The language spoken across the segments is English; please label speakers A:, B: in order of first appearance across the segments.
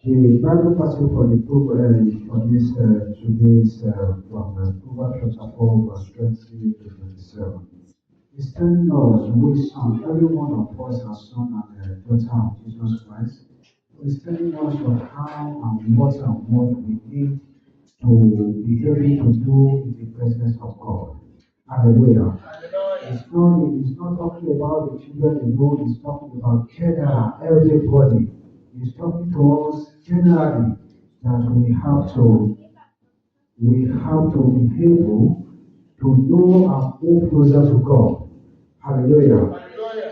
A: The Bible passage for this today is from Proverbs chapter 4, verse 20 to 27. It's telling us which son, every one of us has son and daughter of Jesus Christ. It's telling us of how and what we need to be able to do in the presence of God. Hallelujah. It's not talking about the children alone, it's talking about general, everybody. It's talking to us generally that we have to be able to know and move closer to God. Hallelujah.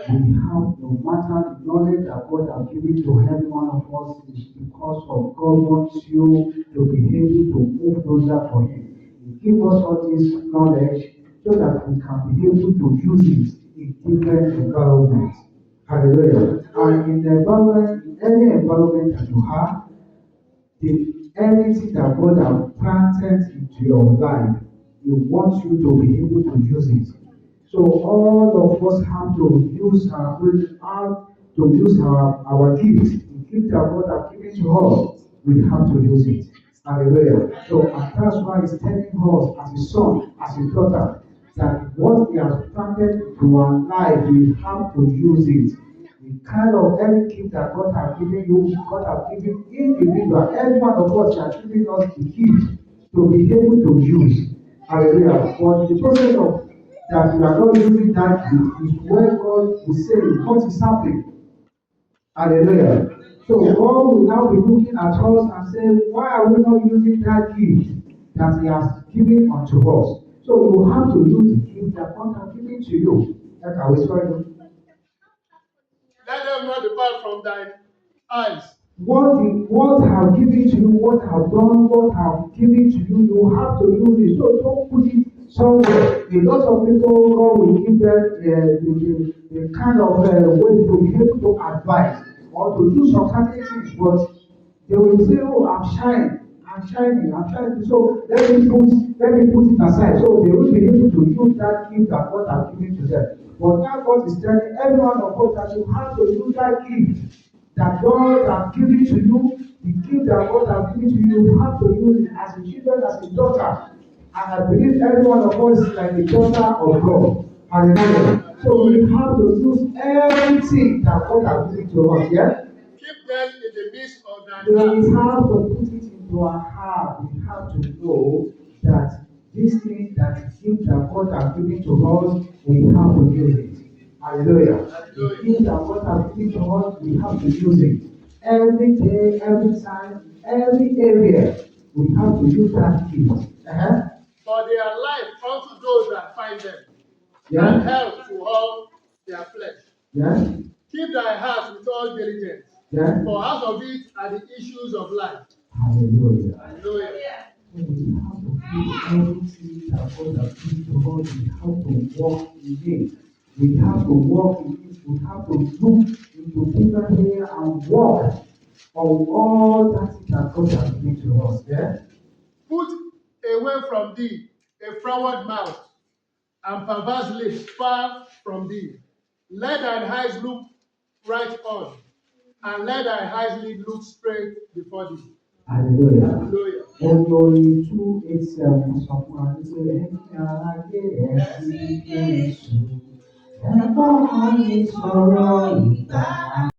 A: We have, no matter the knowledge that God has given to every one of us, is because of God wants you to be able to move closer to Him. He gives us all this knowledge so that we can be able to use it in different environments. Hallelujah. And in the environment, in any environment that you have, anything that God has planted into your life, He wants you to be able to use it. So all of us have to use our gift, the gift that God has given to us. We have to use it. Hallelujah. So and that's why He's telling us as His son, as His daughter, that what He has planted into our life, we have to use it. The kind of every gift that God has given you, God has given individual. Every one of us has given us the gift to be able to use. Hallelujah. But the process of that we are not using that gift is where God will say what is happening. Hallelujah. So God will now be looking at us and say, why are we not using that gift that He has given unto us? So you have to use the gift that God has given to you. Like I was saying.
B: Let them not depart from thine eyes.
A: What have given to you, what have done, what have given to you, you have to use it. So don't put it somewhere. A lot of people, God will give them the kind of way to be able to advise or to do some certain things, but they will say, oh, I'm shining. So let me put it aside. So they will be able to use that gift that God has given to them. But now God is telling every one of us that you have to use that gift that God has given to you, the gift that God has given to you, you have to use it as a children, as a daughter. And I believe every one of us is like a daughter of God. Hallelujah. So we have to use everything that God has given to us, yeah?
B: Keep them in the midst of thine
A: We
B: heart.
A: have to put it into our heart. We have to know that this thing that gift that God has given to us, we have to use it. Hallelujah. The gift that God has given to us, we have to use it. Every day, every time, every area, we have to use that gift.
B: For they are life unto those that find them,
A: Yeah.
B: and health to all their flesh.
A: Yeah.
B: Keep thy heart with all diligence,
A: Yeah.
B: for out of it are the issues of life.
A: Hallelujah.
B: Hallelujah.
A: So we have to keep everything that God has given to us. We have to walk in it. We have to walk in it. We have to look into different areas and walk on all that God has given to us. Yeah?
B: Put away from thee a froward mouth and perverse lips far from thee. Let thine eyes look right on, and let thy eyes look straight before thee.
A: Hallelujah.
B: Hallelujah.
A: Olórí 287 sọ fún wa wípé ẹni aráyé ẹ̀sìn Jésù. Ẹ̀gbọ́n kan ní sọ̀rọ̀ ìgbà.